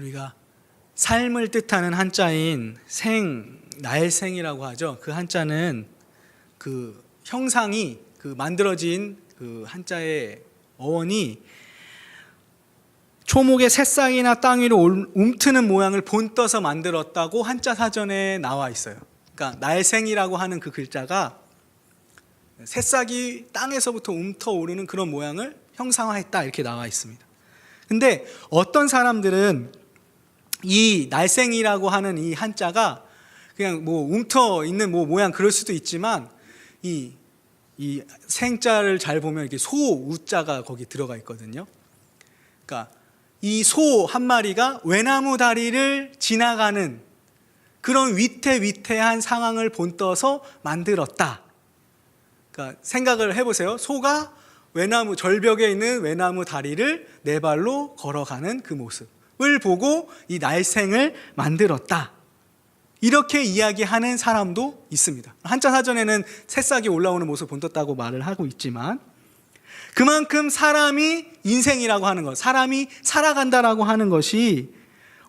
우리가 삶을 뜻하는 한자인 날생이라고 하죠. 그 한자는 그 형상이 만들어진 그 한자의 어원이 초목의 새싹이나 땅 위로 움트는 모양을 본떠서 만들었다고 한자 사전에 나와 있어요. 그러니까 날생이라고 하는 그 글자가 새싹이 땅에서부터 움터 오르는 그런 모양을 형상화했다 이렇게 나와 있습니다. 근데 어떤 사람들은 이 날생이라고 하는 이 한자가 그냥 움터 있는 모양 그럴 수도 있지만 이 생자를 잘 보면 이렇게 소우자가 거기 들어가 있거든요. 그러니까 이 소 한 마리가 외나무 다리를 지나가는 그런 위태위태한 상황을 본떠서 만들었다. 그러니까 생각을 해보세요. 소가 절벽에 있는 외나무 다리를 네 발로 걸어가는 그 모습을 보고 이 날생을 만들었다. 이렇게 이야기하는 사람도 있습니다. 한자 사전에는 새싹이 올라오는 모습을 본떴다고 말을 하고 있지만 그만큼 사람이 인생이라고 하는 것, 사람이 살아간다라고 하는 것이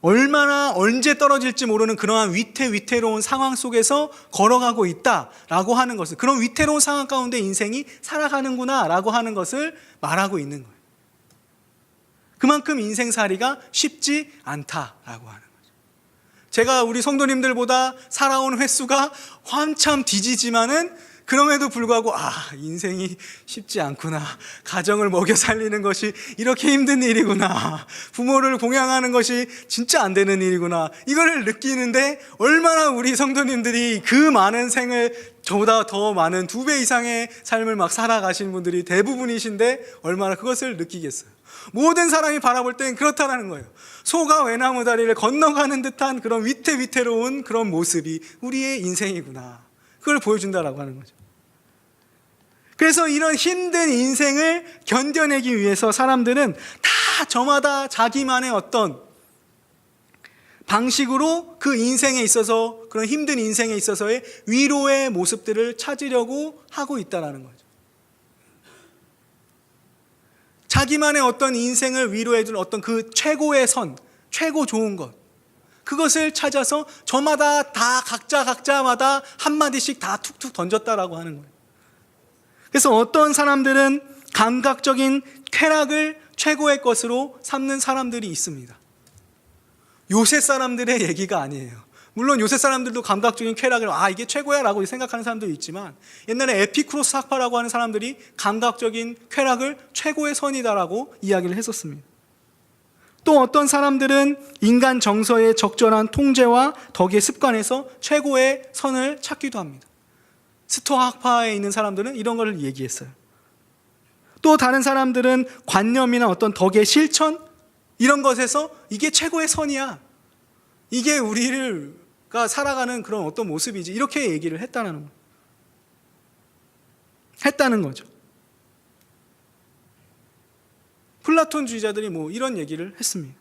얼마나 언제 떨어질지 모르는 그러한 위태로운 상황 속에서 걸어가고 있다라고 하는 것을, 그런 위태로운 상황 가운데 인생이 살아가는구나 라고 하는 것을 말하고 있는 거예요. 그만큼 인생살이가 쉽지 않다라고 하는 거죠. 제가 우리 성도님들보다 살아온 횟수가 한참 뒤지지만은 그럼에도 불구하고 인생이 쉽지 않구나, 가정을 먹여 살리는 것이 이렇게 힘든 일이구나, 부모를 봉양하는 것이 진짜 안 되는 일이구나, 이거를 느끼는데 얼마나 우리 성도님들이 그 많은 생을, 저보다 더 많은 2배 이상의 삶을 막 살아가신 분들이 대부분이신데 얼마나 그것을 느끼겠어요. 모든 사람이 바라볼 땐 그렇다라는 거예요. 소가 외나무 다리를 건너가는 듯한 그런 위태로운 그런 모습이 우리의 인생이구나, 그걸 보여준다라고 하는 거죠. 그래서 이런 힘든 인생을 견뎌내기 위해서 사람들은 다 저마다 자기만의 어떤 방식으로 그 인생에 있어서, 그런 힘든 인생에 있어서의 위로의 모습들을 찾으려고 하고 있다는 거죠. 자기만의 어떤 인생을 위로해줄 어떤 그 최고의 선, 최고 좋은 것, 그것을 찾아서 저마다 다 각자마다 한마디씩 다 툭툭 던졌다라고 하는 거예요. 그래서 어떤 사람들은 감각적인 쾌락을 최고의 것으로 삼는 사람들이 있습니다. 요새 사람들의 얘기가 아니에요. 물론 요새 사람들도 감각적인 쾌락을 이게 최고야 라고 생각하는 사람도 있지만, 옛날에 에피쿠로스 학파라고 하는 사람들이 감각적인 쾌락을 최고의 선이다라고 이야기를 했었습니다. 또 어떤 사람들은 인간 정서의 적절한 통제와 덕의 습관에서 최고의 선을 찾기도 합니다. 스토아 학파에 있는 사람들은 이런 걸 얘기했어요. 또 다른 사람들은 관념이나 어떤 덕의 실천, 이런 것에서 이게 최고의 선이야, 이게 우리가 살아가는 그런 어떤 모습이지, 이렇게 얘기를 했다는 거죠. 플라톤주의자들이 이런 얘기를 했습니다.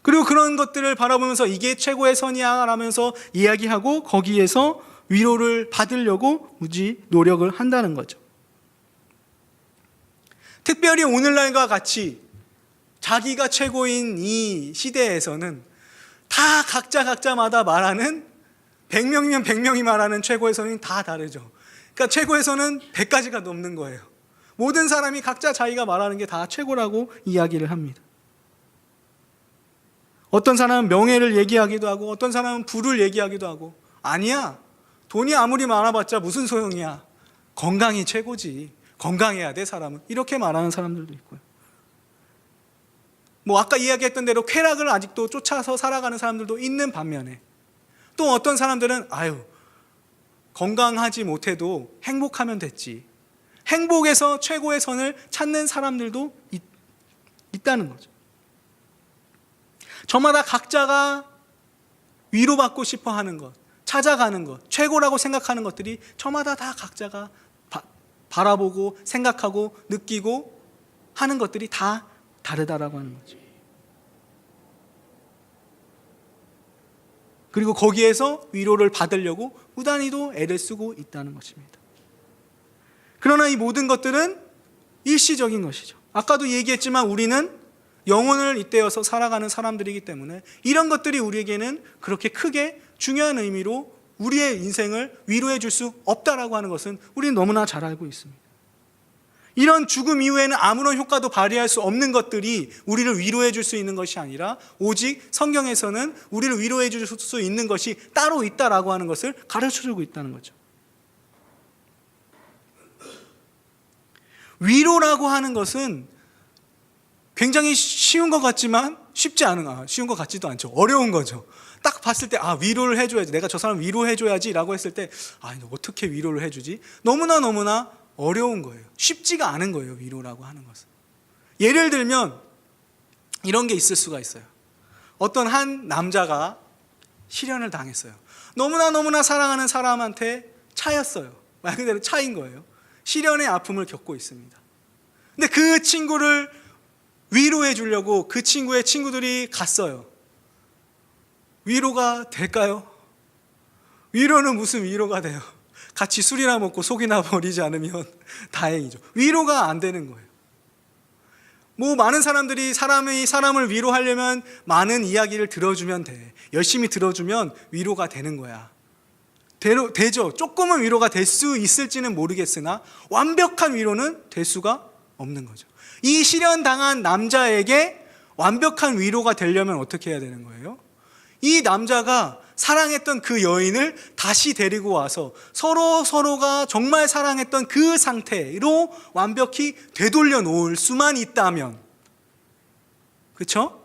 그리고 그런 것들을 바라보면서 이게 최고의 선이야 라면서 이야기하고 거기에서 위로를 받으려고 무지 노력을 한다는 거죠. 특별히 오늘날과 같이 자기가 최고인 이 시대에서는 다 각자마다 말하는, 100명이면 100명이 말하는 최고의 선이 다 다르죠. 그러니까 최고의 선은 100가지가 넘는 거예요. 모든 사람이 각자 자기가 말하는 게 다 최고라고 이야기를 합니다. 어떤 사람은 명예를 얘기하기도 하고, 어떤 사람은 부를 얘기하기도 하고, 아니야, 돈이 아무리 많아봤자 무슨 소용이야, 건강이 최고지, 건강해야 돼 사람은, 이렇게 말하는 사람들도 있고요. 아까 이야기했던 대로 쾌락을 아직도 쫓아서 살아가는 사람들도 있는 반면에, 또 어떤 사람들은 건강하지 못해도 행복하면 됐지, 행복에서 최고의 선을 찾는 사람들도 있다는 거죠. 저마다 각자가 위로받고 싶어 하는 것, 찾아가는 것, 최고라고 생각하는 것들이 저마다 다 각자가 바라보고 생각하고 느끼고 하는 것들이 다 다르다라고 하는 거죠. 그리고 거기에서 위로를 받으려고 무단히도 애를 쓰고 있다는 것입니다. 그러나 이 모든 것들은 일시적인 것이죠. 아까도 얘기했지만 우리는 영혼을 잇대어서 살아가는 사람들이기 때문에 이런 것들이 우리에게는 그렇게 크게 중요한 의미로 우리의 인생을 위로해 줄 수 없다라고 하는 것은 우리는 너무나 잘 알고 있습니다. 이런 죽음 이후에는 아무런 효과도 발휘할 수 없는 것들이 우리를 위로해 줄 수 있는 것이 아니라 오직 성경에서는 우리를 위로해 줄 수 있는 것이 따로 있다라고 하는 것을 가르쳐주고 있다는 거죠. 위로라고 하는 것은 굉장히 쉬운 것 같지만 쉬운 것 같지도 않죠. 어려운 거죠. 딱 봤을 때 위로를 해줘야지, 내가 저 사람 위로해줘야지 라고 했을 때 어떻게 위로를 해주지? 너무나 어려운 거예요. 쉽지가 않은 거예요, 위로라고 하는 것은. 예를 들면 이런 게 있을 수가 있어요. 어떤 한 남자가 실연을 당했어요. 너무나 사랑하는 사람한테 차였어요. 말 그대로 차인 거예요. 실연의 아픔을 겪고 있습니다. 근데 그 친구를 위로해 주려고 그 친구의 친구들이 갔어요. 위로가 될까요? 위로는 무슨 위로가 돼요? 같이 술이나 먹고 속이나 버리지 않으면 다행이죠. 위로가 안 되는 거예요. 많은 사람들이 사람을 위로하려면 많은 이야기를 들어주면 돼. 열심히 들어주면 위로가 되는 거야. 되죠. 조금은 위로가 될 수 있을지는 모르겠으나 완벽한 위로는 될 수가 없는 거죠. 이 실연당한 남자에게 완벽한 위로가 되려면 어떻게 해야 되는 거예요? 이 남자가 사랑했던 그 여인을 다시 데리고 와서 서로가 정말 사랑했던 그 상태로 완벽히 되돌려 놓을 수만 있다면, 그렇죠?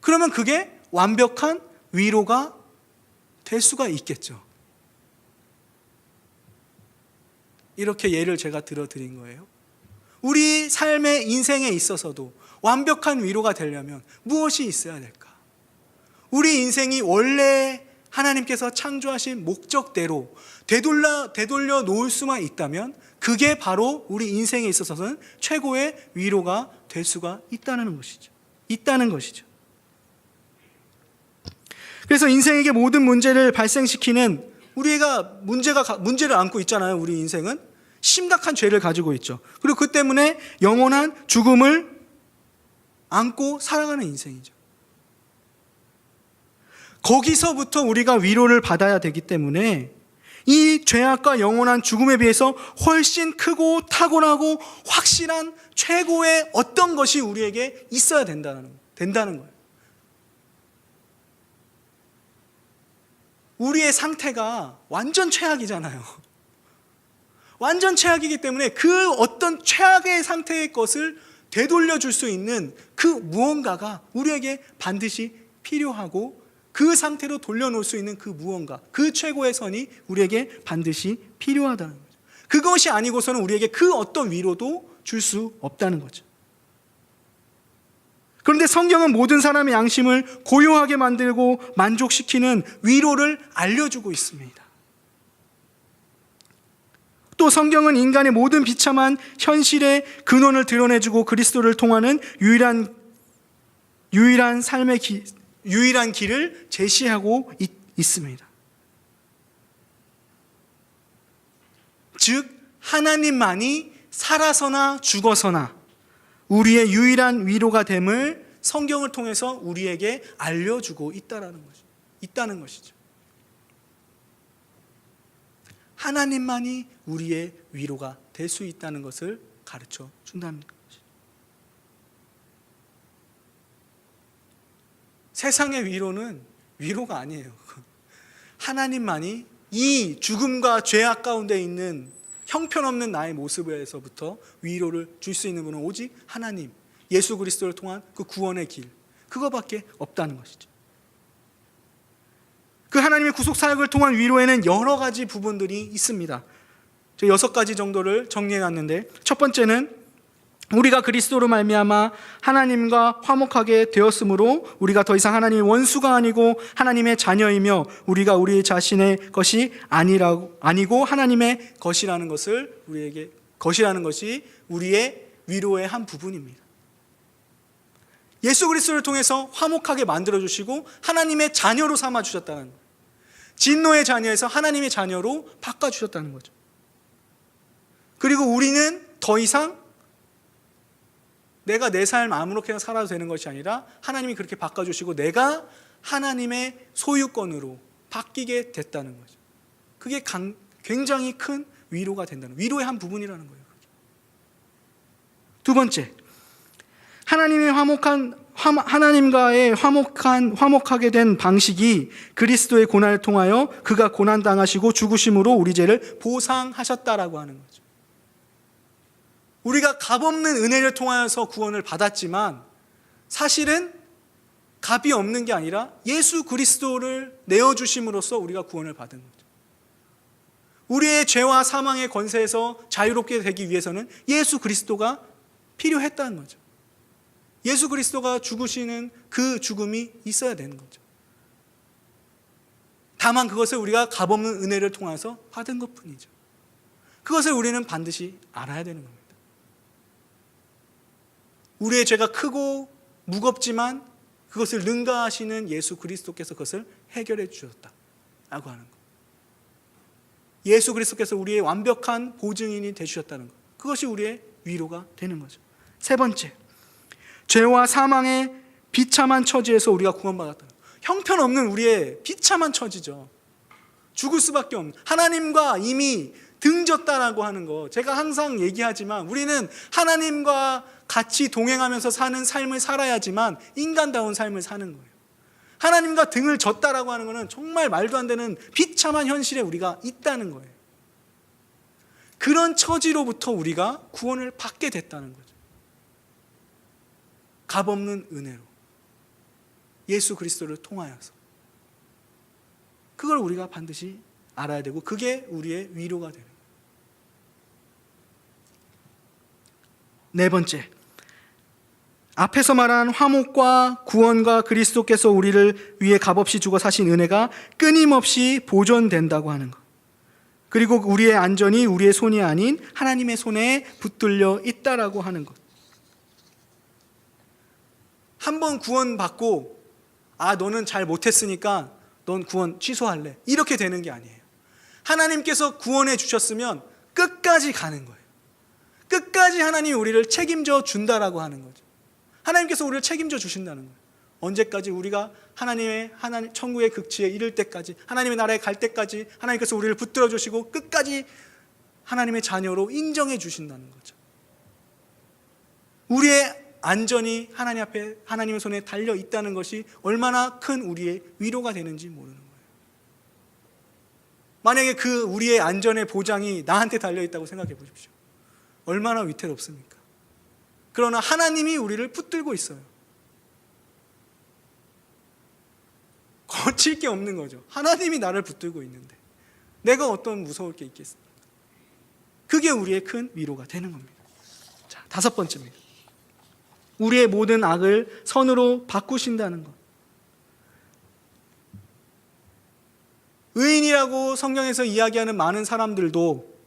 그러면 그게 완벽한 위로가 될 수가 있겠죠. 이렇게 예를 제가 들어드린 거예요. 우리 삶의 인생에 있어서도 완벽한 위로가 되려면 무엇이 있어야 될까? 우리 인생이 원래 하나님께서 창조하신 목적대로 되돌려 놓을 수만 있다면 그게 바로 우리 인생에 있어서는 최고의 위로가 될 수가 있다는 것이죠. 그래서 인생에게 모든 문제를 발생시키는, 우리가 문제를 안고 있잖아요. 우리 인생은 심각한 죄를 가지고 있죠. 그리고 그 때문에 영원한 죽음을 안고 살아가는 인생이죠. 거기서부터 우리가 위로를 받아야 되기 때문에 이 죄악과 영원한 죽음에 비해서 훨씬 크고 탁월하고 확실한 최고의 어떤 것이 우리에게 있어야 된다는 거예요. 우리의 상태가 완전 최악이잖아요. 완전 최악이기 때문에 그 어떤 최악의 상태의 것을 되돌려 줄 수 있는 그 무언가가 우리에게 반드시 필요하고, 그 상태로 돌려놓을 수 있는 그 무언가, 그 최고의 선이 우리에게 반드시 필요하다는 거죠. 그것이 아니고서는 우리에게 그 어떤 위로도 줄 수 없다는 거죠. 그런데 성경은 모든 사람의 양심을 고요하게 만들고 만족시키는 위로를 알려주고 있습니다. 또 성경은 인간의 모든 비참한 현실의 근원을 드러내주고 그리스도를 통하는 유일한 삶의 유일한 길을 제시하고 있습니다. 즉 하나님만이 살아서나 죽어서나 우리의 유일한 위로가 됨을 성경을 통해서 우리에게 알려주고 있다는 것이죠. 하나님만이 우리의 위로가 될 수 있다는 것을 가르쳐 준다는 것이죠. 세상의 위로는 위로가 아니에요. 하나님만이 이 죽음과 죄악 가운데 있는 형편없는 나의 모습에서부터 위로를 줄 수 있는 분은 오직 하나님, 예수 그리스도를 통한 그 구원의 길, 그거밖에 없다는 것이죠. 그 하나님의 구속 사역을 통한 위로에는 여러 가지 부분들이 있습니다. 6가지 정도를 정리해놨는데, 첫 번째는 우리가 그리스도로 말미암아 하나님과 화목하게 되었으므로 우리가 더 이상 하나님의 원수가 아니고 하나님의 자녀이며 우리가 우리 자신의 것이 아니고 하나님의 것이라는 것이 우리의 위로의 한 부분입니다. 예수 그리스도를 통해서 화목하게 만들어주시고 하나님의 자녀로 삼아주셨다는 거예요. 진노의 자녀에서 하나님의 자녀로 바꿔주셨다는 거죠. 그리고 우리는 더 이상 내가 내 삶 아무렇게나 살아도 되는 것이 아니라 하나님이 그렇게 바꿔주시고 내가 하나님의 소유권으로 바뀌게 됐다는 거죠. 그게 굉장히 큰 위로가 된다는, 위로의 한 부분이라는 거예요. 두 번째, 하나님과의 화목하게 된 방식이 그리스도의 고난을 통하여 그가 고난당하시고 죽으심으로 우리 죄를 보상하셨다라고 하는 거죠. 우리가 값없는 은혜를 통하여서 구원을 받았지만 사실은 값이 없는 게 아니라 예수 그리스도를 내어주심으로써 우리가 구원을 받은 거죠. 우리의 죄와 사망의 권세에서 자유롭게 되기 위해서는 예수 그리스도가 필요했다는 거죠. 예수 그리스도가 죽으시는 그 죽음이 있어야 되는 거죠. 다만 그것을 우리가 값없는 은혜를 통해서 받은 것뿐이죠. 그것을 우리는 반드시 알아야 되는 겁니다. 우리의 죄가 크고 무겁지만 그것을 능가하시는 예수 그리스도께서 그것을 해결해 주셨다라고 하는 것. 예수 그리스도께서 우리의 완벽한 보증인이 되주셨다는 것. 그것이 우리의 위로가 되는 거죠. 세 번째, 죄와 사망의 비참한 처지에서 우리가 구원받았다는 것. 형편없는 우리의 비참한 처지죠. 죽을 수밖에 없는, 하나님과 이미 등졌다라고 하는 거. 제가 항상 얘기하지만 우리는 하나님과 같이 동행하면서 사는 삶을 살아야지만 인간다운 삶을 사는 거예요. 하나님과 등을 졌다라고 하는 것은 정말 말도 안 되는 비참한 현실에 우리가 있다는 거예요. 그런 처지로부터 우리가 구원을 받게 됐다는 거죠. 값없는 은혜로 예수 그리스도를 통하여서. 그걸 우리가 반드시 알아야 되고 그게 우리의 위로가 되는 거예요. 네 번째, 앞에서 말한 화목과 구원과 그리스도께서 우리를 위해 값없이 죽어 사신 은혜가 끊임없이 보존된다고 하는 것. 그리고 우리의 안전이 우리의 손이 아닌 하나님의 손에 붙들려 있다라고 하는 것. 한번 구원받고 너는 잘 못했으니까 넌 구원 취소할래, 이렇게 되는 게 아니에요. 하나님께서 구원해 주셨으면 끝까지 가는 거예요. 끝까지 하나님이 우리를 책임져 준다라고 하는 거죠. 하나님께서 우리를 책임져 주신다는 거예요. 언제까지? 우리가 하나님 천국의 극치에 이를 때까지, 하나님의 나라에 갈 때까지 하나님께서 우리를 붙들어 주시고 끝까지 하나님의 자녀로 인정해 주신다는 거죠. 우리의 안전이 하나님 앞에 하나님의 손에 달려 있다는 것이 얼마나 큰 우리의 위로가 되는지 모르는 거예요. 만약에 그 우리의 안전의 보장이 나한테 달려 있다고 생각해 보십시오. 얼마나 위태롭습니까? 그러나 하나님이 우리를 붙들고 있어요. 거칠 게 없는 거죠. 하나님이 나를 붙들고 있는데 내가 어떤 무서울 게 있겠습니까? 그게 우리의 큰 위로가 되는 겁니다. 자, 다섯 번째입니다. 우리의 모든 악을 선으로 바꾸신다는 것. 의인이라고 성경에서 이야기하는 많은 사람들도,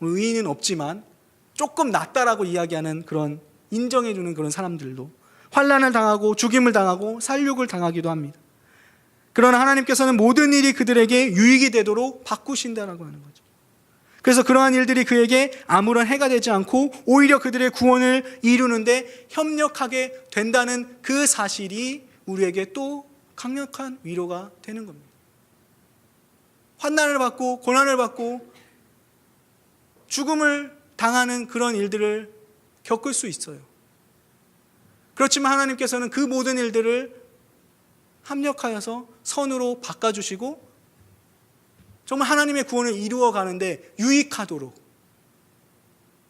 의인은 없지만 조금 낫다라고 이야기하는 그런, 인정해주는 그런 사람들도 환난을 당하고 죽임을 당하고 살육을 당하기도 합니다. 그러나 하나님께서는 모든 일이 그들에게 유익이 되도록 바꾸신다라고 하는 거죠. 그래서 그러한 일들이 그에게 아무런 해가 되지 않고 오히려 그들의 구원을 이루는데 협력하게 된다는 그 사실이 우리에게 또 강력한 위로가 되는 겁니다. 환난을 받고 고난을 받고 죽음을 당하는 그런 일들을 겪을 수 있어요. 그렇지만 하나님께서는 그 모든 일들을 합력하여서 선으로 바꿔주시고 정말 하나님의 구원을 이루어 가는데 유익하도록,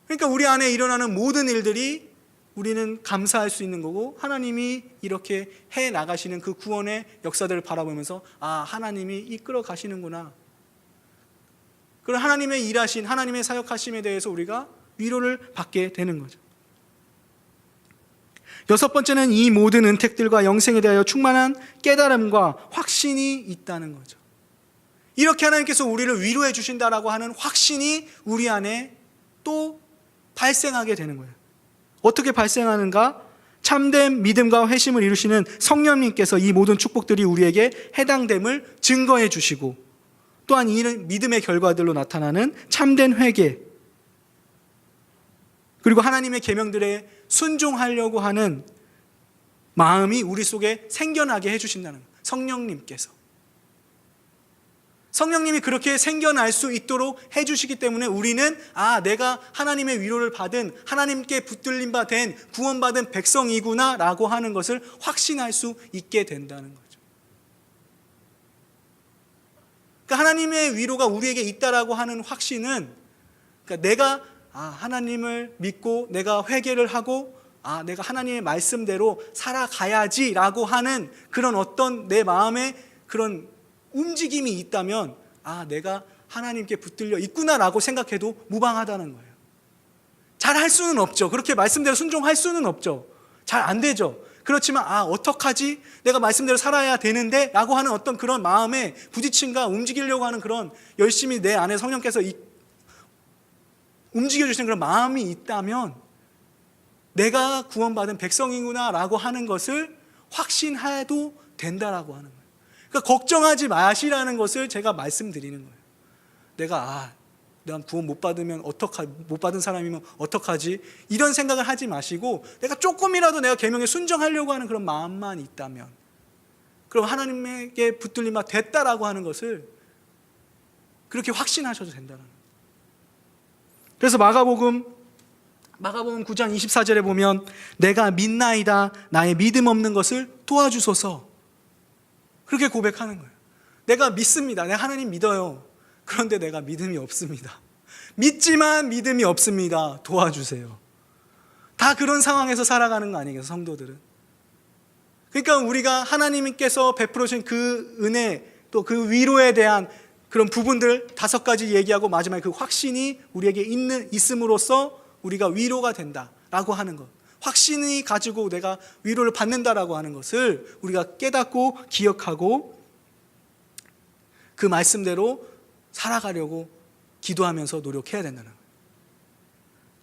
그러니까 우리 안에 일어나는 모든 일들이 우리는 감사할 수 있는 거고, 하나님이 이렇게 해 나가시는 그 구원의 역사들을 바라보면서 하나님이 이끌어 가시는구나, 그런 하나님의 일하신, 하나님의 사역하심에 대해서 우리가 위로를 받게 되는 거죠. 여섯 번째는 이 모든 은택들과 영생에 대하여 충만한 깨달음과 확신이 있다는 거죠. 이렇게 하나님께서 우리를 위로해 주신다라고 하는 확신이 우리 안에 또 발생하게 되는 거예요. 어떻게 발생하는가? 참된 믿음과 회심을 이루시는 성령님께서 이 모든 축복들이 우리에게 해당됨을 증거해 주시고, 또한 이 믿음의 결과들로 나타나는 참된 회개, 그리고 하나님의 계명들에 순종하려고 하는 마음이 우리 속에 생겨나게 해주신다는 거예요. 성령님이 그렇게 생겨날 수 있도록 해주시기 때문에 우리는 내가 하나님의 위로를 받은, 하나님께 붙들림 바 된, 구원받은 백성이구나 라고 하는 것을 확신할 수 있게 된다는 거죠. 그러니까 하나님의 위로가 우리에게 있다라고 하는 확신은, 그러니까 내가 하나님을 믿고 내가 회개를 하고 내가 하나님의 말씀대로 살아가야지라고 하는 그런 어떤 내 마음의 그런 움직임이 있다면 내가 하나님께 붙들려 있구나라고 생각해도 무방하다는 거예요. 잘 할 수는 없죠. 그렇게 말씀대로 순종할 수는 없죠. 잘 안 되죠. 그렇지만 어떡하지? 내가 말씀대로 살아야 되는데 라고 하는 어떤 그런 마음의 부딪힘과 움직이려고 하는 그런 열심히 내 안에 성령께서 움직여주시는 그런 마음이 있다면 내가 구원받은 백성이구나 라고 하는 것을 확신해도 된다라고 하는 거예요. 그러니까 걱정하지 마시라는 것을 제가 말씀드리는 거예요. 내가 구원 못 받으면 못 받은 사람이면 어떡하지? 이런 생각을 하지 마시고 내가 조금이라도 내가 계명에 순종하려고 하는 그런 마음만 있다면, 그럼 하나님에게 붙들림 바 됐다라고 하는 것을 그렇게 확신하셔도 된다는 거예요. 그래서 마가복음 9장 24절에 보면 내가 믿나이다 나의 믿음 없는 것을 도와주소서, 그렇게 고백하는 거예요. 내가 믿습니다. 내가 하나님 믿어요. 그런데 내가 믿음이 없습니다. 믿지만 믿음이 없습니다. 도와주세요. 다 그런 상황에서 살아가는 거 아니겠어요, 성도들은? 그러니까 우리가 하나님께서 베풀어 주신 그 은혜, 또 그 위로에 대한 그런 부분들 5가지 얘기하고 마지막에 그 확신이 우리에게 있음으로써 우리가 위로가 된다라고 하는 것, 확신이 가지고 내가 위로를 받는다라고 하는 것을 우리가 깨닫고 기억하고 그 말씀대로 살아가려고 기도하면서 노력해야 된다는 거예요.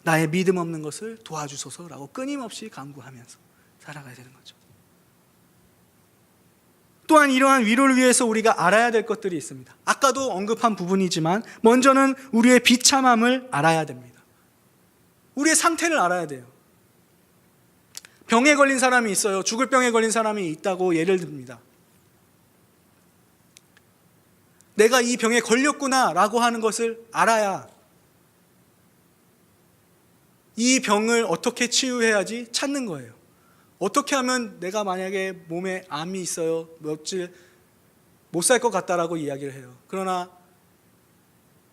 나의 믿음 없는 것을 도와주소서라고 끊임없이 간구하면서 살아가야 되는 거죠. 또한 이러한 위로를 위해서 우리가 알아야 될 것들이 있습니다. 아까도 언급한 부분이지만 먼저는 우리의 비참함을 알아야 됩니다. 우리의 상태를 알아야 돼요. 병에 걸린 사람이 있어요. 죽을 병에 걸린 사람이 있다고 예를 듭니다. 내가 이 병에 걸렸구나 라고 하는 것을 알아야 이 병을 어떻게 치유해야지 찾는 거예요. 어떻게 하면 내가 만약에 몸에 암이 있어요, 며칠 못 살 것 같다라고 이야기를 해요. 그러나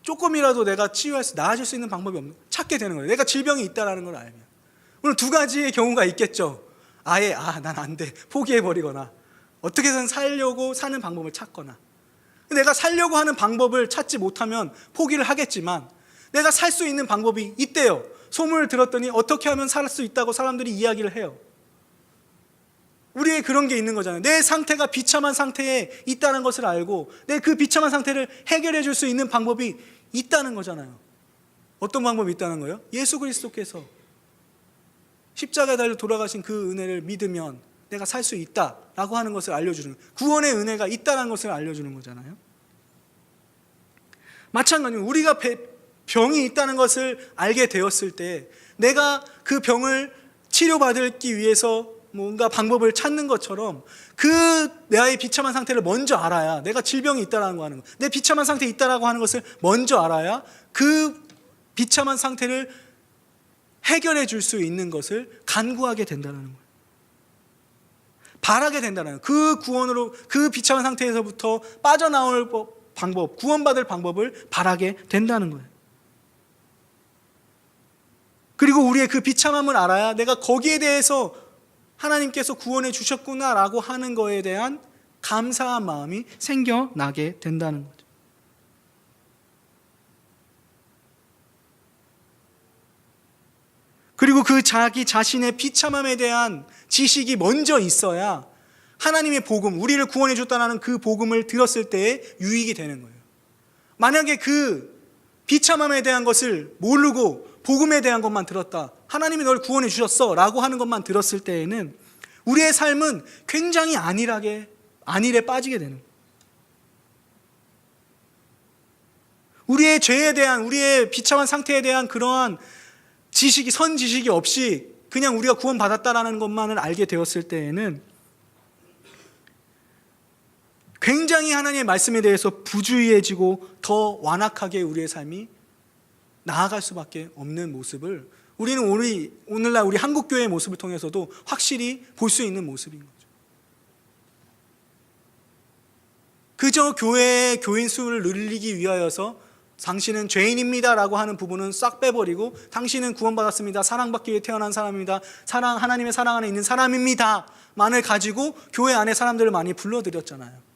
조금이라도 내가 나아질 수 있는 방법이 찾게 되는 거예요. 내가 질병이 있다는 걸 알면. 물론 2가지의 경우가 있겠죠. 아예 난 안 돼, 포기해버리거나 어떻게든 살려고 사는 방법을 찾거나. 내가 살려고 하는 방법을 찾지 못하면 포기를 하겠지만 내가 살 수 있는 방법이 있대요. 소문을 들었더니 어떻게 하면 살 수 있다고 사람들이 이야기를 해요. 우리의 그런 게 있는 거잖아요. 내 상태가 비참한 상태에 있다는 것을 알고 내 그 비참한 상태를 해결해 줄 수 있는 방법이 있다는 거잖아요. 어떤 방법이 있다는 거예요? 예수 그리스도께서 십자가에 달려 돌아가신 그 은혜를 믿으면 내가 살 수 있다라고 하는 것을 알려주는, 구원의 은혜가 있다는 것을 알려주는 거잖아요. 마찬가지로 우리가 병이 있다는 것을 알게 되었을 때 내가 그 병을 치료받기 위해서 뭔가 방법을 찾는 것처럼 그 나의 비참한 상태를 먼저 알아야, 내가 질병이 있다라는 거 하는 거, 내 비참한 상태에 있다라고 하는 것을 먼저 알아야 그 비참한 상태를 해결해 줄 수 있는 것을 간구하게 된다는 거예요. 바라게 된다는 거예요. 그 구원으로, 그 비참한 상태에서부터 빠져나올 방법, 구원받을 방법을 바라게 된다는 거예요. 그리고 우리의 그 비참함을 알아야 내가 거기에 대해서 하나님께서 구원해 주셨구나라고 하는 거에 대한 감사한 마음이 생겨나게 된다는 거죠. 그리고 그 자기 자신의 비참함에 대한 지식이 먼저 있어야 하나님의 복음, 우리를 구원해 줬다는 그 복음을 들었을 때에 유익이 되는 거예요. 만약에 그 비참함에 대한 것을 모르고 복음에 대한 것만 들었다, 하나님이 널 구원해 주셨어 라고 하는 것만 들었을 때에는 우리의 삶은 굉장히 안일에 빠지게 되는 거예요. 우리의 죄에 대한, 우리의 비참한 상태에 대한 그러한 선 지식이 없이 그냥 우리가 구원받았다라는 것만을 알게 되었을 때에는 굉장히 하나님의 말씀에 대해서 부주의해지고 더 완악하게 우리의 삶이 나아갈 수밖에 없는 모습을 우리는 오늘날 우리 한국교회의 모습을 통해서도 확실히 볼 수 있는 모습인 거죠. 그저 교회의 교인 수를 늘리기 위하여서 당신은 죄인입니다 라고 하는 부분은 싹 빼버리고 당신은 구원받았습니다, 사랑받기 위해 태어난 사람입니다, 하나님의 사랑 안에 있는 사람입니다 만을 가지고 교회 안에 사람들을 많이 불러들였잖아요.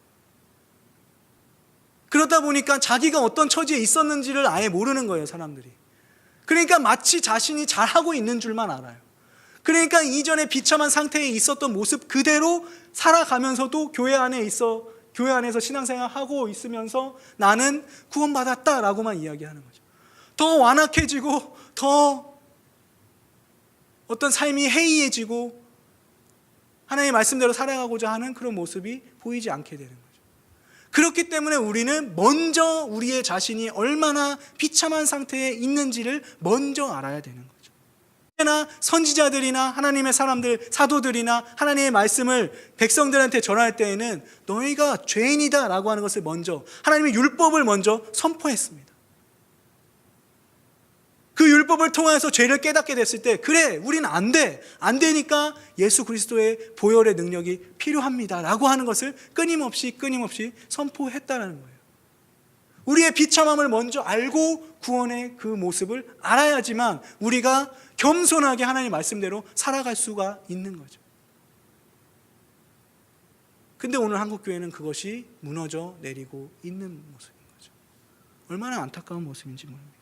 그러다 보니까 자기가 어떤 처지에 있었는지를 아예 모르는 거예요, 사람들이. 그러니까 마치 자신이 잘하고 있는 줄만 알아요. 그러니까 이전에 비참한 상태에 있었던 모습 그대로 살아가면서도 교회 안에서 신앙생활하고 있으면서 나는 구원받았다라고만 이야기하는 거죠. 더 완악해지고 더 어떤 삶이 해이해지고 하나님의 말씀대로 살아가고자 하는 그런 모습이 보이지 않게 되는 거죠. 그렇기 때문에 우리는 먼저 우리의 자신이 얼마나 비참한 상태에 있는지를 먼저 알아야 되는 거죠. 언제나 선지자들이나 하나님의 사람들, 사도들이나 하나님의 말씀을 백성들한테 전할 때에는 너희가 죄인이다 라고 하는 것을 먼저, 하나님의 율법을 먼저 선포했습니다. 그 율법을 통해서 죄를 깨닫게 됐을 때 그래 우리는 안 되니까 예수 그리스도의 보혈의 능력이 필요합니다 라고 하는 것을 끊임없이 선포했다는 거예요. 우리의 비참함을 먼저 알고 구원의 그 모습을 알아야지만 우리가 겸손하게 하나님의 말씀대로 살아갈 수가 있는 거죠. 근데 오늘 한국교회는 그것이 무너져 내리고 있는 모습인 거죠. 얼마나 안타까운 모습인지 모릅니다.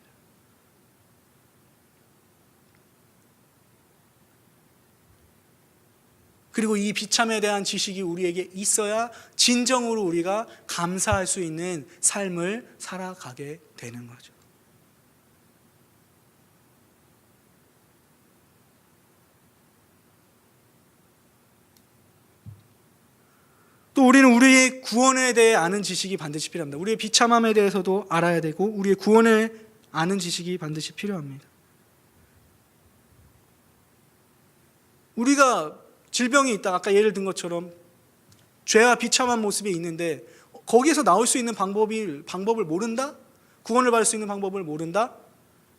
그리고 이 비참에 대한 지식이 우리에게 있어야 진정으로 우리가 감사할 수 있는 삶을 살아가게 되는 거죠. 또 우리는 우리의 구원에 대해 아는 지식이 반드시 필요합니다. 우리의 비참함에 대해서도 알아야 되고 우리의 구원을 아는 지식이 반드시 필요합니다. 우리가 질병이 있다, 아까 예를 든 것처럼 죄와 비참한 모습이 있는데 거기에서 나올 수 있는 방법을 모른다? 구원을 받을 수 있는 방법을 모른다?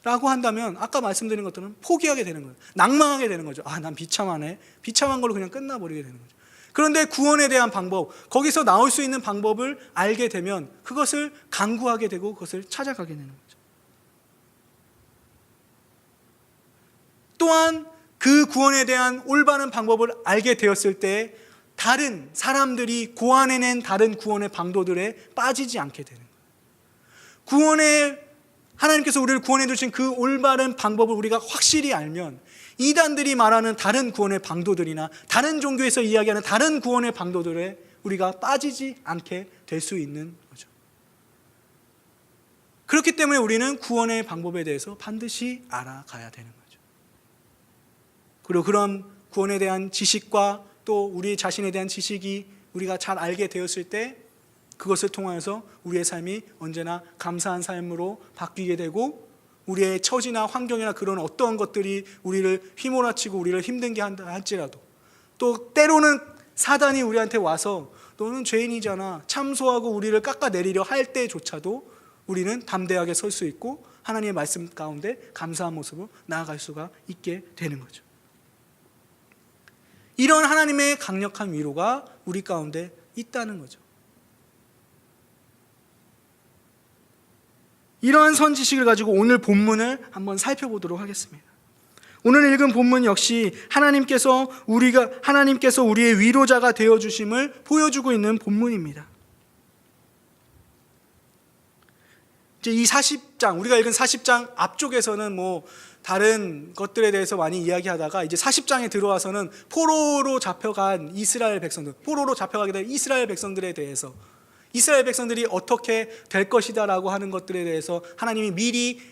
라고 한다면 아까 말씀드린 것들은 포기하게 되는 거예요. 낭망하게 되는 거죠. 난 비참하네. 비참한 걸로 그냥 끝나버리게 되는 거죠. 그런데 구원에 대한 방법, 거기서 나올 수 있는 방법을 알게 되면 그것을 강구하게 되고 그것을 찾아가게 되는 거죠. 또한 그 구원에 대한 올바른 방법을 알게 되었을 때 다른 사람들이 고안해낸 다른 구원의 방도들에 빠지지 않게 되는 거예요. 하나님께서 우리를 구원해 주신 그 올바른 방법을 우리가 확실히 알면 이단들이 말하는 다른 구원의 방도들이나 다른 종교에서 이야기하는 다른 구원의 방도들에 우리가 빠지지 않게 될 수 있는 거죠. 그렇기 때문에 우리는 구원의 방법에 대해서 반드시 알아가야 되는 거죠. 그리고 그런 구원에 대한 지식과 또 우리 자신에 대한 지식이 우리가 잘 알게 되었을 때 그것을 통하여서 우리의 삶이 언제나 감사한 삶으로 바뀌게 되고 우리의 처지나 환경이나 그런 어떠한 것들이 우리를 휘몰아치고 우리를 힘들게 한다 할지라도 또 때로는 사단이 우리한테 와서 너는 죄인이잖아 참소하고 우리를 깎아내리려 할 때조차도 우리는 담대하게 설 수 있고 하나님의 말씀 가운데 감사한 모습으로 나아갈 수가 있게 되는 거죠. 이런 하나님의 강력한 위로가 우리 가운데 있다는 거죠. 이러한 선지식을 가지고 오늘 본문을 한번 살펴보도록 하겠습니다. 오늘 읽은 본문 역시 하나님께서 우리의 위로자가 되어 주심을 보여주고 있는 본문입니다. 이제 이 40장, 우리가 읽은 40장 앞쪽에서는 다른 것들에 대해서 많이 이야기하다가 이제 40장에 들어와서는 포로로 잡혀가게 된 이스라엘 백성들에 대해서 이스라엘 백성들이 어떻게 될 것이다라고 하는 것들에 대해서 하나님이 미리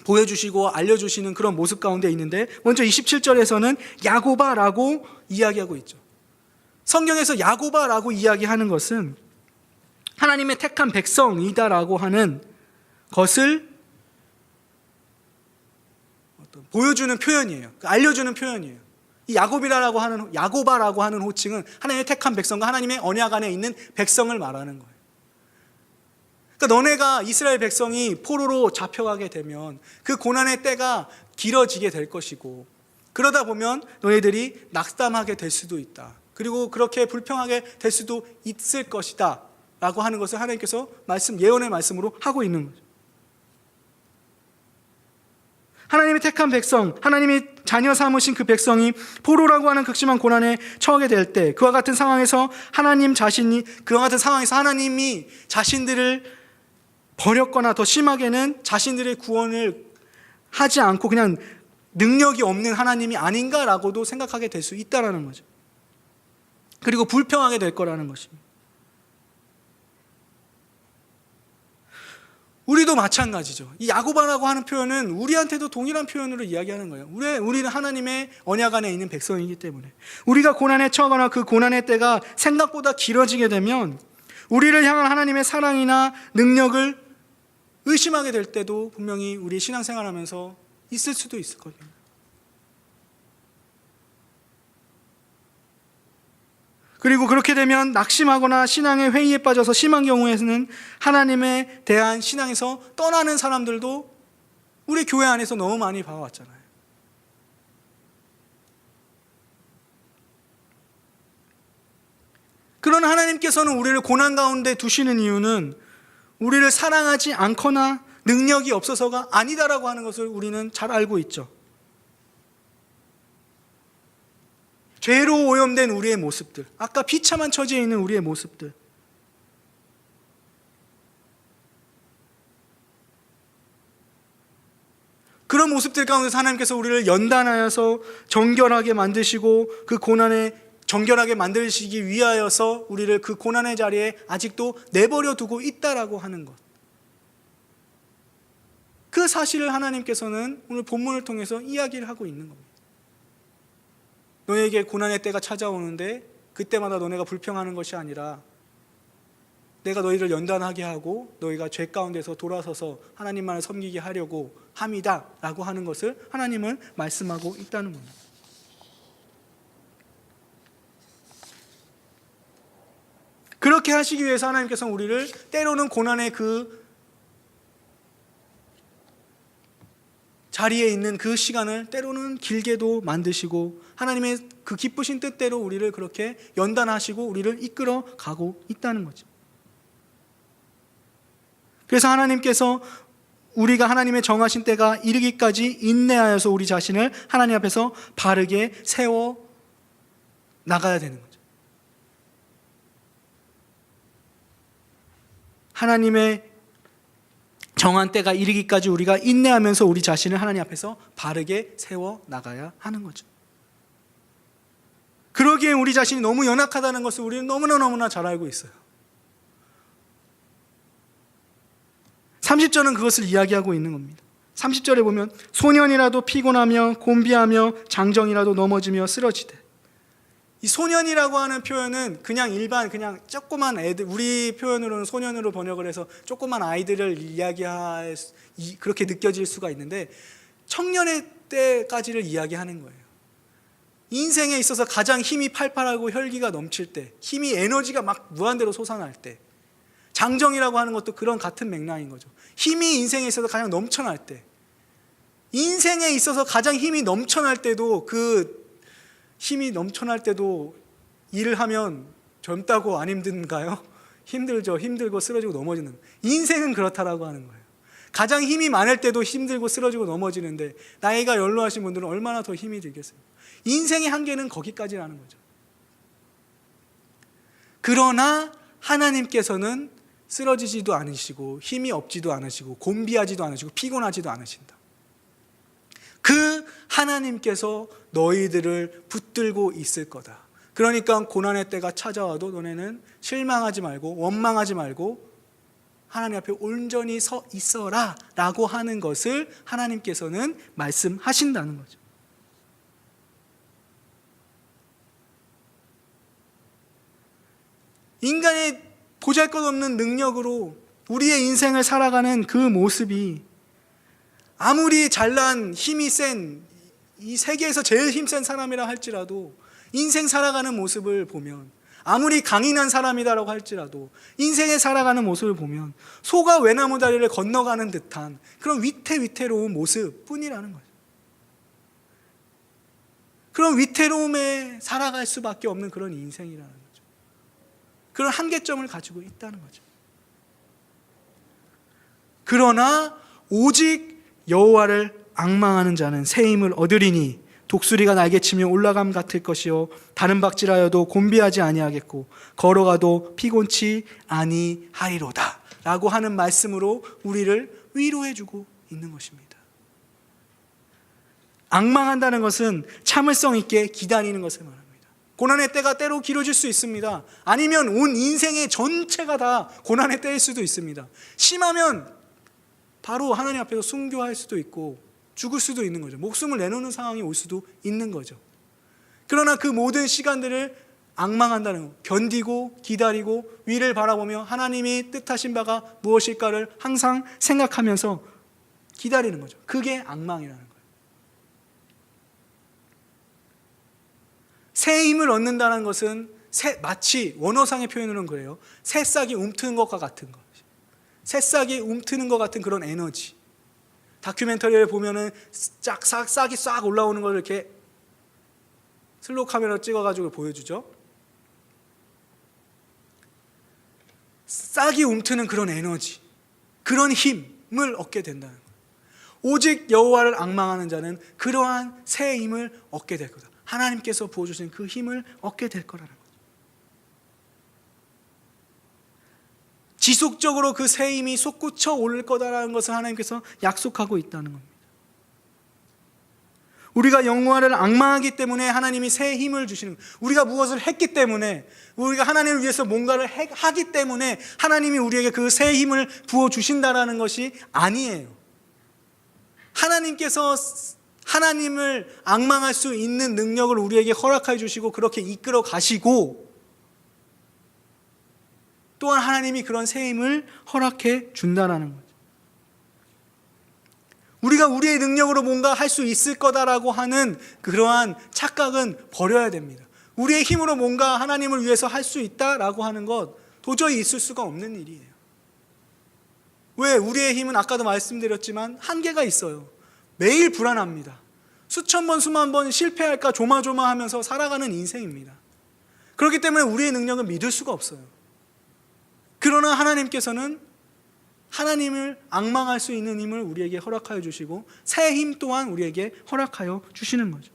보여주시고 알려주시는 그런 모습 가운데 있는데 먼저 27절에서는 야고바라고 이야기하고 있죠. 성경에서 야고바라고 이야기하는 것은 하나님의 택한 백성이다라고 하는 것을 보여주는 표현이에요. 알려주는 표현이에요. 이 야고바라고 하는 호칭은 하나님의 택한 백성과 하나님의 언약 안에 있는 백성을 말하는 거예요. 그러니까 너네가 이스라엘 백성이 포로로 잡혀가게 되면 그 고난의 때가 길어지게 될 것이고, 그러다 보면 너희들이 낙담하게 될 수도 있다. 그리고 그렇게 불평하게 될 수도 있을 것이다 라고 하는 것을 하나님께서 예언의 말씀으로 하고 있는 거죠. 하나님이 택한 백성, 하나님이 자녀 삼으신 그 백성이 포로라고 하는 극심한 고난에 처하게 될 때, 그와 같은 상황에서 하나님이 자신들을 버렸거나 더 심하게는 자신들의 구원을 하지 않고 그냥 능력이 없는 하나님이 아닌가라고도 생각하게 될 수 있다라는 거죠. 그리고 불평하게 될 거라는 것입니다. 우리도 마찬가지죠. 이 야고바라고 하는 표현은 우리한테도 동일한 표현으로 이야기하는 거예요. 우리는 하나님의 언약 안에 있는 백성이기 때문에 우리가 고난에 처하거나 그 고난의 때가 생각보다 길어지게 되면 우리를 향한 하나님의 사랑이나 능력을 의심하게 될 때도 분명히 우리 신앙생활하면서 있을 수도 있을 거예요. 그리고 그렇게 되면 낙심하거나 신앙의 회의에 빠져서 심한 경우에는 하나님에 대한 신앙에서 떠나는 사람들도 우리 교회 안에서 너무 많이 봐왔잖아요. 그러나 하나님께서는 우리를 고난 가운데 두시는 이유는 우리를 사랑하지 않거나 능력이 없어서가 아니다라고 하는 것을 우리는 잘 알고 있죠. 죄로 오염된 우리의 모습들, 아까 비참한 처지에 있는 우리의 모습들, 그런 모습들 가운데서 하나님께서 우리를 연단하여서 정결하게 만드시고 그 고난에 정결하게 만드시기 위하여서 우리를 그 고난의 자리에 아직도 내버려 두고 있다라고 하는 것, 그 사실을 하나님께서는 오늘 본문을 통해서 이야기를 하고 있는 겁니다. 너에게 고난의 때가 찾아오는데 그때마다 너네가 불평하는 것이 아니라 내가 너희를 연단하게 하고 너희가 죄 가운데서 돌아서서 하나님만을 섬기게 하려고 함이다 라고 하는 것을 하나님은 말씀하고 있다는 겁니다. 그렇게 하시기 위해서 하나님께서는 우리를 때로는 고난의 그 자리에 있는 그 시간을 때로는 길게도 만드시고 하나님의 그 기쁘신 뜻대로 우리를 그렇게 연단하시고 우리를 이끌어 가고 있다는 거죠. 그래서 하나님께서 우리가 하나님의 정하신 때가 이르기까지 인내하여서 우리 자신을 하나님 앞에서 바르게 세워 나가야 되는 거죠. 하나님의 정한 때가 이르기까지 우리가 인내하면서 우리 자신을 하나님 앞에서 바르게 세워 나가야 하는 거죠. 그러기에 우리 자신이 너무 연약하다는 것을 우리는 너무나 잘 알고 있어요. 30절은 그것을 이야기하고 있는 겁니다. 30절에 보면 소년이라도 피곤하며 곤비하며 장정이라도 넘어지며 쓰러지되, 이 소년이라고 하는 표현은 그냥 조그만 애들, 우리 표현으로는 소년으로 번역을 해서 조그만 아이들을 그렇게 느껴질 수가 있는데 청년의 때까지를 이야기하는 거예요. 인생에 있어서 가장 힘이 팔팔하고 혈기가 넘칠 때, 힘이 에너지가 막 무한대로 솟아날 때, 장정이라고 하는 것도 그런 같은 맥락인 거죠. 힘이 인생에 있어서 가장 넘쳐날 때, 인생에 있어서 가장 힘이 넘쳐날 때도 일을 하면 젊다고 안 힘든가요? 힘들죠. 힘들고 쓰러지고 넘어지는. 인생은 그렇다라고 하는 거예요. 가장 힘이 많을 때도 힘들고 쓰러지고 넘어지는데 나이가 연로하신 분들은 얼마나 더 힘이 들겠어요. 인생의 한계는 거기까지라는 거죠. 그러나 하나님께서는 쓰러지지도 않으시고 힘이 없지도 않으시고 곤비하지도 않으시고 피곤하지도 않으신다. 그 하나님께서 너희들을 붙들고 있을 거다. 그러니까 고난의 때가 찾아와도 너네는 실망하지 말고 원망하지 말고 하나님 앞에 온전히 서 있어라 라고 하는 것을 하나님께서는 말씀하신다는 거죠. 인간의 보잘것없는 능력으로 우리의 인생을 살아가는 그 모습이 아무리 잘난 힘이 센 이 세계에서 제일 힘센 사람이라 할지라도 인생 살아가는 모습을 보면, 아무리 강인한 사람이다라고 할지라도 인생에 살아가는 모습을 보면 소가 외나무 다리를 건너가는 듯한 그런 위태로운 모습뿐이라는 거죠. 그런 위태로움에 살아갈 수밖에 없는 그런 인생이라는 거죠. 그런 한계점을 가지고 있다는 거죠. 그러나 오직 여호와를 앙망하는 자는 새 힘을 얻으리니 독수리가 날개치며 올라감 같을 것이요 다른 박질하여도 곤비하지 아니하겠고 걸어가도 피곤치 아니하리로다 라고 하는 말씀으로 우리를 위로해주고 있는 것입니다. 앙망한다는 것은 참을성 있게 기다리는 것을 말합니다. 고난의 때가 때로 길어질 수 있습니다. 아니면 온 인생의 전체가 다 고난의 때일 수도 있습니다. 심하면 바로 하나님 앞에서 순교할 수도 있고 죽을 수도 있는 거죠. 목숨을 내놓는 상황이 올 수도 있는 거죠. 그러나 그 모든 시간들을 앙망한다는 것, 견디고 기다리고 위를 바라보며 하나님이 뜻하신 바가 무엇일까를 항상 생각하면서 기다리는 거죠. 그게 앙망이라는 거예요. 새 힘을 얻는다는 것은 마치 원어상의 표현으로는 그래요. 새싹이 움트는 것과 같은 것. 새싹이 움트는 것 같은 그런 에너지. 다큐멘터리를 보면은 싹이 싹 올라오는 걸 이렇게 슬로우 카메라 찍어가지고 보여주죠. 싹이 움트는 그런 에너지, 그런 힘을 얻게 된다는 거예요. 오직 여호와를 앙망하는 자는 그러한 새 힘을 얻게 될 거다. 하나님께서 부어주신 그 힘을 얻게 될 거라는 거죠. 지속적으로 그 새 힘이 솟구쳐 오를 거다라는 것을 하나님께서 약속하고 있다는 겁니다. 우리가 여호와를 앙망하기 때문에 하나님이 새 힘을 주시는 거예요. 우리가 무엇을 했기 때문에, 우리가 하나님을 위해서 뭔가를 하기 때문에 하나님이 우리에게 그 새 힘을 부어주신다라는 것이 아니에요. 하나님께서 하나님을 앙망할 수 있는 능력을 우리에게 허락해 주시고 그렇게 이끌어 가시고, 또한 하나님이 그런 새 힘을 허락해 준다라는 거죠. 우리가 우리의 능력으로 뭔가 할 수 있을 거다라고 하는 그러한 착각은 버려야 됩니다. 우리의 힘으로 뭔가 하나님을 위해서 할 수 있다라고 하는 것 도저히 있을 수가 없는 일이에요. 왜? 우리의 힘은 아까도 말씀드렸지만 한계가 있어요. 매일 불안합니다. 수천 번 수만 번 실패할까 조마조마하면서 살아가는 인생입니다. 그렇기 때문에 우리의 능력은 믿을 수가 없어요. 그러나 하나님께서는 하나님을 앙망할 수 있는 힘을 우리에게 허락하여 주시고 새 힘 또한 우리에게 허락하여 주시는 거죠.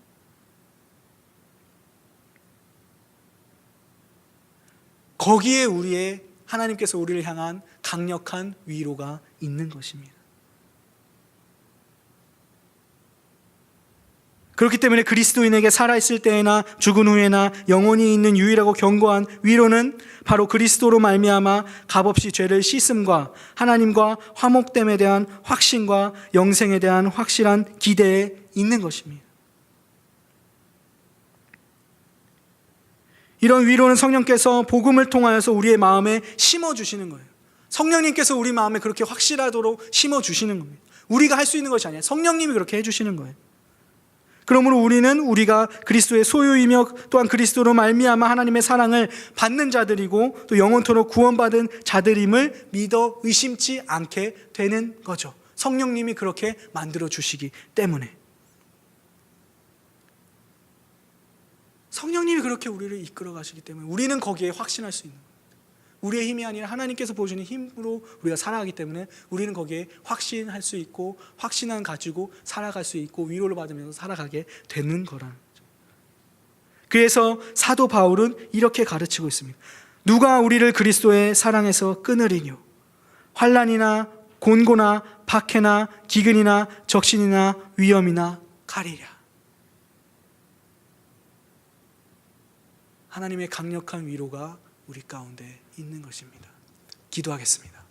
거기에 하나님께서 우리를 향한 강력한 위로가 있는 것입니다. 그렇기 때문에 그리스도인에게 살아있을 때에나 죽은 후에나 영원히 있는 유일하고 견고한 위로는 바로 그리스도로 말미암아 값없이 죄를 씻음과 하나님과 화목됨에 대한 확신과 영생에 대한 확실한 기대에 있는 것입니다. 이런 위로는 성령께서 복음을 통하여서 우리의 마음에 심어주시는 거예요. 성령님께서 우리 마음에 그렇게 확실하도록 심어주시는 겁니다. 우리가 할 수 있는 것이 아니에요. 성령님이 그렇게 해주시는 거예요. 그러므로 우리가 그리스도의 소유이며 또한 그리스도로 말미암아 하나님의 사랑을 받는 자들이고 또 영원토록 구원받은 자들임을 믿어 의심치 않게 되는 거죠. 성령님이 그렇게 만들어 주시기 때문에. 성령님이 그렇게 우리를 이끌어 가시기 때문에 우리는 거기에 확신할 수 있는 거예요. 우리의 힘이 아니라 하나님께서 보여주는 힘으로 우리가 살아가기 때문에 우리는 거기에 확신할 수 있고 확신을 가지고 살아갈 수 있고 위로를 받으면서 살아가게 되는 거라는 거죠. 그래서 사도 바울은 이렇게 가르치고 있습니다. 누가 우리를 그리스도의 사랑에서 끊으리뇨? 환난이나 곤고나 박해나 기근이나 적신이나 위험이나 칼이랴. 하나님의 강력한 위로가 우리 가운데 있는 것입니다. 기도하겠습니다.